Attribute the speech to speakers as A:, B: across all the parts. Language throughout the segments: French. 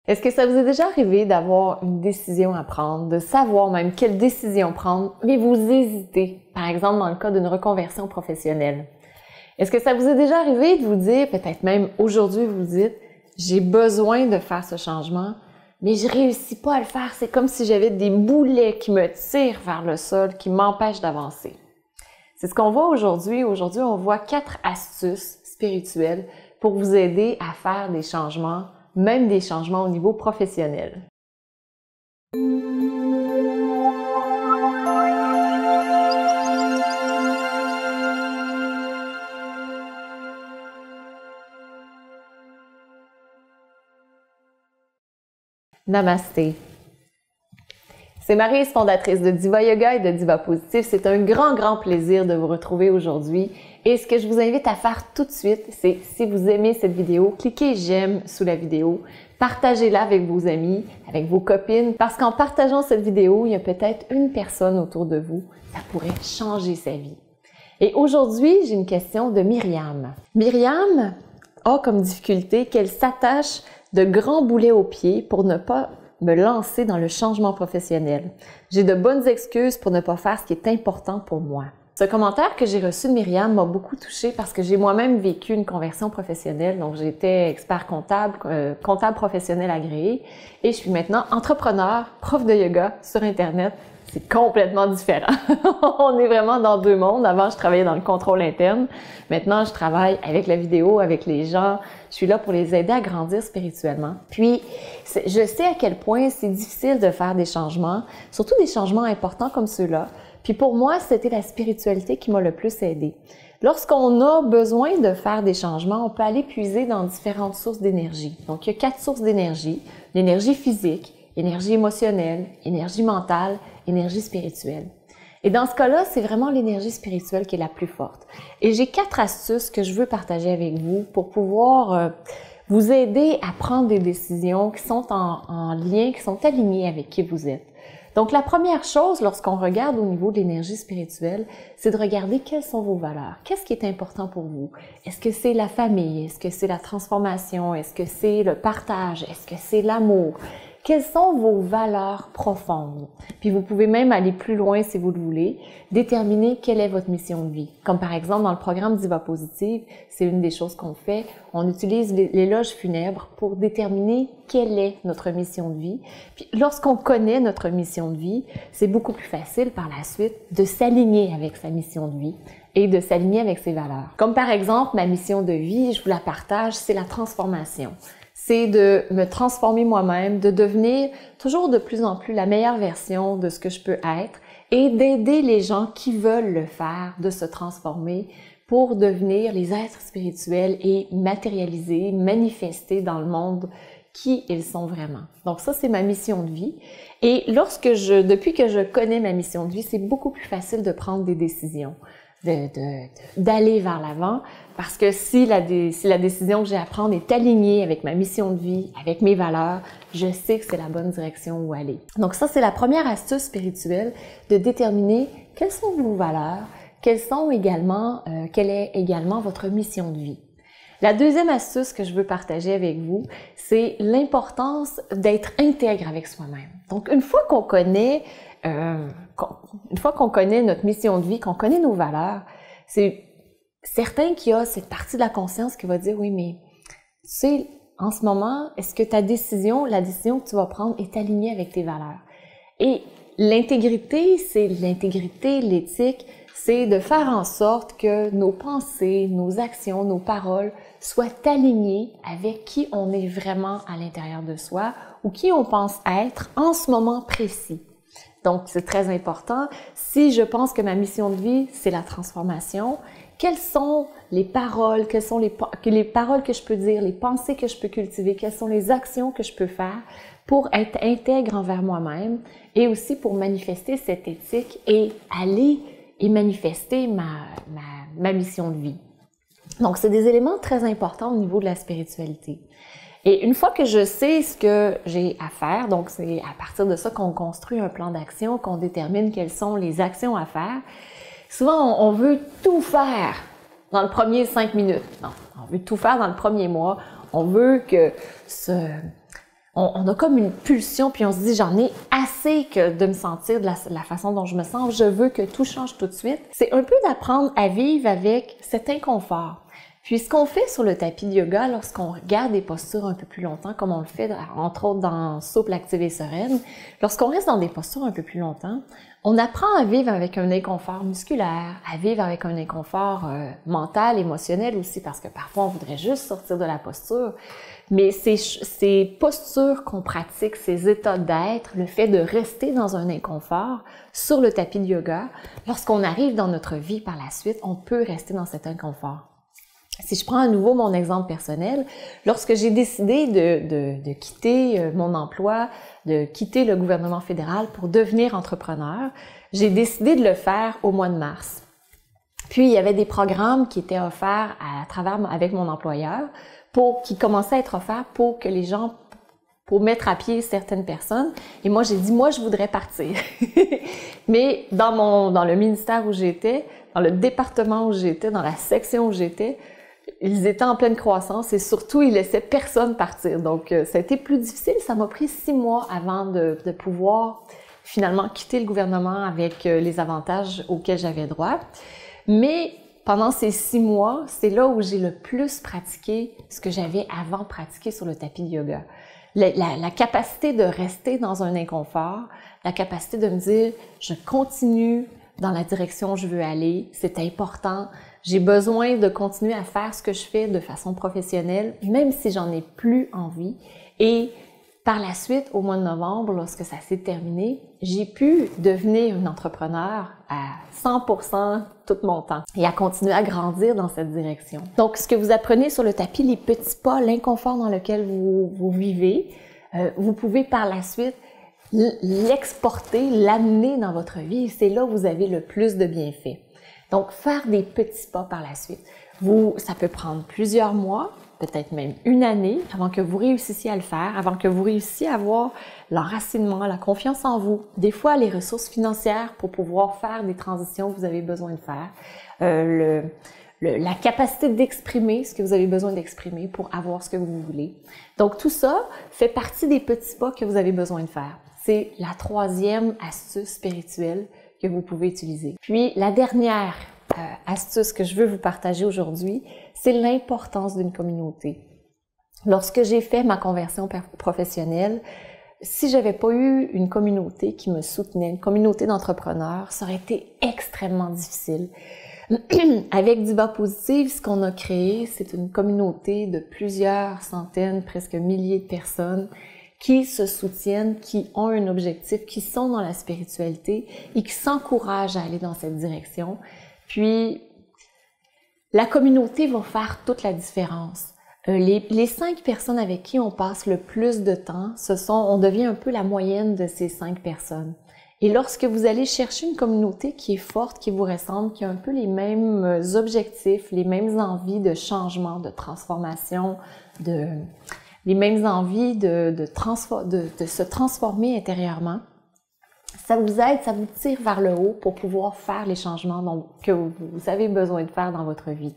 A: Est-ce que ça vous est déjà arrivé d'avoir une décision à prendre, de savoir même quelle décision prendre, mais vous hésitez, par exemple dans le cas d'une reconversion professionnelle? Est-ce que ça vous est déjà arrivé de vous dire, peut-être même aujourd'hui vous dites, j'ai besoin de faire ce changement, mais je réussis pas à le faire, c'est comme si j'avais des boulets qui me tirent vers le sol, qui m'empêchent d'avancer. C'est ce qu'on voit aujourd'hui. Aujourd'hui, on voit 4 astuces spirituelles pour vous aider à faire des changements, même des changements au niveau professionnel. Namasté. C'est Maryse, fondatrice de Diva Yoga et de Diva Positive. C'est un grand plaisir de vous retrouver aujourd'hui. Et ce que je vous invite à faire tout de suite, c'est si vous aimez cette vidéo, cliquez j'aime sous la vidéo, partagez-la avec vos amis, avec vos copines, parce qu'en partageant cette vidéo, il y a peut-être une personne autour de vous, ça pourrait changer sa vie. Et aujourd'hui, j'ai une question de Myriam. Myriam a comme difficulté qu'elle s'attache de grands boulets aux pieds pour ne pas me lancer dans le changement professionnel. J'ai de bonnes excuses pour ne pas faire ce qui est important pour moi. Ce commentaire que j'ai reçu de Myriam m'a beaucoup touchée parce que j'ai moi-même vécu une conversion professionnelle. Donc, j'étais expert comptable, comptable professionnel agréé et je suis maintenant entrepreneur, prof de yoga sur Internet. C'est complètement différent. On est vraiment dans deux mondes. Avant, je travaillais dans le contrôle interne. Maintenant, je travaille avec la vidéo, avec les gens. Je suis là pour les aider à grandir spirituellement. Puis, je sais à quel point c'est difficile de faire des changements, surtout des changements importants comme ceux-là. Puis pour moi, c'était la spiritualité qui m'a le plus aidée. Lorsqu'on a besoin de faire des changements, on peut aller puiser dans différentes sources d'énergie. Donc, il y a 4 sources d'énergie. L'énergie physique, énergie émotionnelle, énergie mentale, énergie spirituelle. Et dans ce cas-là, c'est vraiment l'énergie spirituelle qui est la plus forte. Et j'ai 4 astuces que je veux partager avec vous pour pouvoir vous aider à prendre des décisions qui sont en lien, qui sont alignées avec qui vous êtes. Donc, la première chose, lorsqu'on regarde au niveau de l'énergie spirituelle, c'est de regarder quelles sont vos valeurs. Qu'est-ce qui est important pour vous? Est-ce que c'est la famille? Est-ce que c'est la transformation? Est-ce que c'est le partage? Est-ce que c'est l'amour? Quelles sont vos valeurs profondes? Puis vous pouvez même aller plus loin si vous le voulez, déterminer quelle est votre mission de vie. Comme par exemple dans le programme Diva Positive, c'est une des choses qu'on fait. On utilise l'éloge funèbre pour déterminer quelle est notre mission de vie. Puis lorsqu'on connaît notre mission de vie, c'est beaucoup plus facile par la suite de s'aligner avec sa mission de vie et de s'aligner avec ses valeurs. Comme par exemple, ma mission de vie, je vous la partage, c'est la transformation. C'est de me transformer moi-même, de devenir toujours de plus en plus la meilleure version de ce que je peux être et d'aider les gens qui veulent le faire, de se transformer pour devenir les êtres spirituels et matérialiser, manifester dans le monde qui ils sont vraiment. Donc ça, c'est ma mission de vie. Et depuis que je connais ma mission de vie, c'est beaucoup plus facile de prendre des décisions, d'aller vers l'avant, parce que si la décision que j'ai à prendre est alignée avec ma mission de vie, avec mes valeurs, je sais que c'est la bonne direction où aller. Donc ça, c'est la première astuce spirituelle, de déterminer quelles sont vos valeurs, quelle est également votre mission de vie. La deuxième astuce que je veux partager avec vous, c'est l'importance d'être intègre avec soi-même. Donc, une fois qu'on connaît notre mission de vie, qu'on connaît nos valeurs, c'est certain qu'il y a cette partie de la conscience qui va dire « Oui, mais tu sais, en ce moment, est-ce que la décision que tu vas prendre est alignée avec tes valeurs? » Et l'intégrité, l'éthique, c'est de faire en sorte que nos pensées, nos actions, nos paroles soient alignées avec qui on est vraiment à l'intérieur de soi ou qui on pense être en ce moment précis. Donc, c'est très important. Si je pense que ma mission de vie, c'est la transformation, quelles sont les paroles, quelles sont les paroles que je peux dire, les pensées que je peux cultiver, quelles sont les actions que je peux faire pour être intègre envers moi-même et aussi pour manifester cette éthique et aller et manifester ma mission de vie. Donc, c'est des éléments très importants au niveau de la spiritualité. Et une fois que je sais ce que j'ai à faire, donc c'est à partir de ça qu'on construit un plan d'action, qu'on détermine quelles sont les actions à faire. Souvent, on veut tout faire dans le premier 5 minutes. Non, on veut tout faire dans le premier mois. On veut que on a comme une pulsion, puis on se dit, j'en ai assez que de me sentir de la façon dont je me sens, je veux que tout change tout de suite. C'est un peu d'apprendre à vivre avec cet inconfort. Puis ce qu'on fait sur le tapis de yoga, lorsqu'on regarde des postures un peu plus longtemps, comme on le fait entre autres dans Souple, Active et Sereine, lorsqu'on reste dans des postures un peu plus longtemps, on apprend à vivre avec un inconfort musculaire, à vivre avec un inconfort mental, émotionnel aussi, parce que parfois on voudrait juste sortir de la posture. Mais ces postures qu'on pratique, ces états d'être, le fait de rester dans un inconfort sur le tapis de yoga, lorsqu'on arrive dans notre vie par la suite, on peut rester dans cet inconfort. Si je prends à nouveau mon exemple personnel, lorsque j'ai décidé de quitter mon emploi, de quitter le gouvernement fédéral pour devenir entrepreneur, j'ai décidé de le faire au mois de mars. Puis, il y avait des programmes qui étaient offerts à travers avec mon employeur, qui commençaient à être offerts pour que les gens, pour mettre à pied certaines personnes. Et moi, j'ai dit, moi, je voudrais partir. Mais dans le ministère où j'étais, dans le département où j'étais, dans la section où j'étais, ils étaient en pleine croissance et surtout, ils laissaient personne partir. Donc, ça a été plus difficile. Ça m'a pris 6 mois avant de pouvoir finalement quitter le gouvernement avec les avantages auxquels j'avais droit. Mais pendant ces 6 mois, c'est là où j'ai le plus pratiqué ce que j'avais avant pratiqué sur le tapis de yoga. La capacité de rester dans un inconfort, la capacité de me dire, je continue dans la direction où je veux aller, c'est important. J'ai besoin de continuer à faire ce que je fais de façon professionnelle, même si j'en ai plus envie. Et par la suite, au mois de novembre, lorsque ça s'est terminé, j'ai pu devenir une entrepreneur à 100% tout mon temps et à continuer à grandir dans cette direction. Donc, ce que vous apprenez sur le tapis, les petits pas, l'inconfort dans lequel vous vivez, vous pouvez par la suite l'exporter, l'amener dans votre vie. C'est là où vous avez le plus de bienfaits. Donc, faire des petits pas par la suite. Ça peut prendre plusieurs mois, peut-être même une année, avant que vous réussissiez à le faire, avant que vous réussissiez à avoir l'enracinement, la confiance en vous, des fois les ressources financières pour pouvoir faire des transitions que vous avez besoin de faire, la capacité d'exprimer ce que vous avez besoin d'exprimer pour avoir ce que vous voulez. Donc, tout ça fait partie des petits pas que vous avez besoin de faire. C'est la 3e astuce spirituelle que vous pouvez utiliser. Puis, la dernière astuce que je veux vous partager aujourd'hui, c'est l'importance d'une communauté. Lorsque j'ai fait ma conversion professionnelle, si j'avais pas eu une communauté qui me soutenait, une communauté d'entrepreneurs, ça aurait été extrêmement difficile. Avec Diva Positive, ce qu'on a créé, c'est une communauté de plusieurs centaines, presque milliers de personnes qui se soutiennent, qui ont un objectif, qui sont dans la spiritualité et qui s'encouragent à aller dans cette direction. Puis, la communauté va faire toute la différence. Les 5 personnes avec qui on passe le plus de temps, on devient un peu la moyenne de ces 5 personnes. Et lorsque vous allez chercher une communauté qui est forte, qui vous ressemble, qui a un peu les mêmes objectifs, les mêmes envies de changement, de transformation, les mêmes envies de se transformer intérieurement, ça vous aide, ça vous tire vers le haut pour pouvoir faire les changements que vous avez besoin de faire dans votre vie.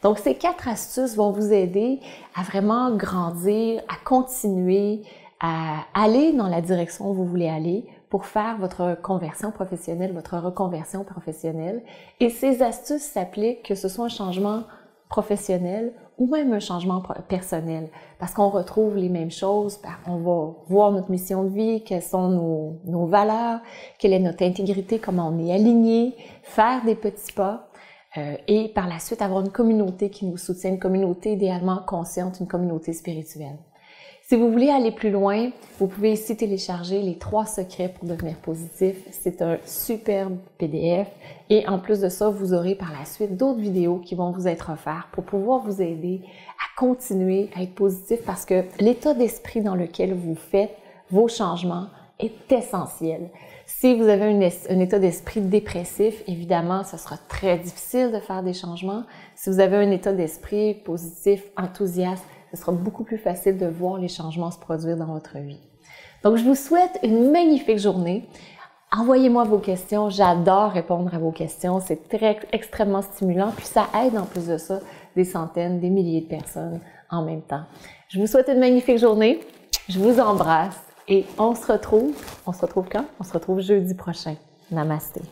A: Donc, ces 4 astuces vont vous aider à vraiment grandir, à continuer, à aller dans la direction où vous voulez aller pour faire votre conversion professionnelle, votre reconversion professionnelle. Et ces astuces s'appliquent que ce soit un changement professionnel ou même un changement personnel, parce qu'on retrouve les mêmes choses, on va voir notre mission de vie, quelles sont nos valeurs, quelle est notre intégrité, comment on est aligné, faire des petits pas et par la suite avoir une communauté qui nous soutient, une communauté idéalement consciente, une communauté spirituelle. Si vous voulez aller plus loin, vous pouvez ici télécharger les 3 secrets pour devenir positif. C'est un superbe PDF et en plus de ça, vous aurez par la suite d'autres vidéos qui vont vous être offertes pour pouvoir vous aider à continuer à être positif parce que l'état d'esprit dans lequel vous faites vos changements est essentiel. Si vous avez un état d'esprit dépressif, évidemment, ce sera très difficile de faire des changements. Si vous avez un état d'esprit positif, enthousiaste, ce sera beaucoup plus facile de voir les changements se produire dans votre vie. Donc, je vous souhaite une magnifique journée. Envoyez-moi vos questions. J'adore répondre à vos questions. C'est extrêmement stimulant. Puis, ça aide en plus de ça des centaines, des milliers de personnes en même temps. Je vous souhaite une magnifique journée. Je vous embrasse et on se retrouve quand? On se retrouve jeudi prochain. Namasté.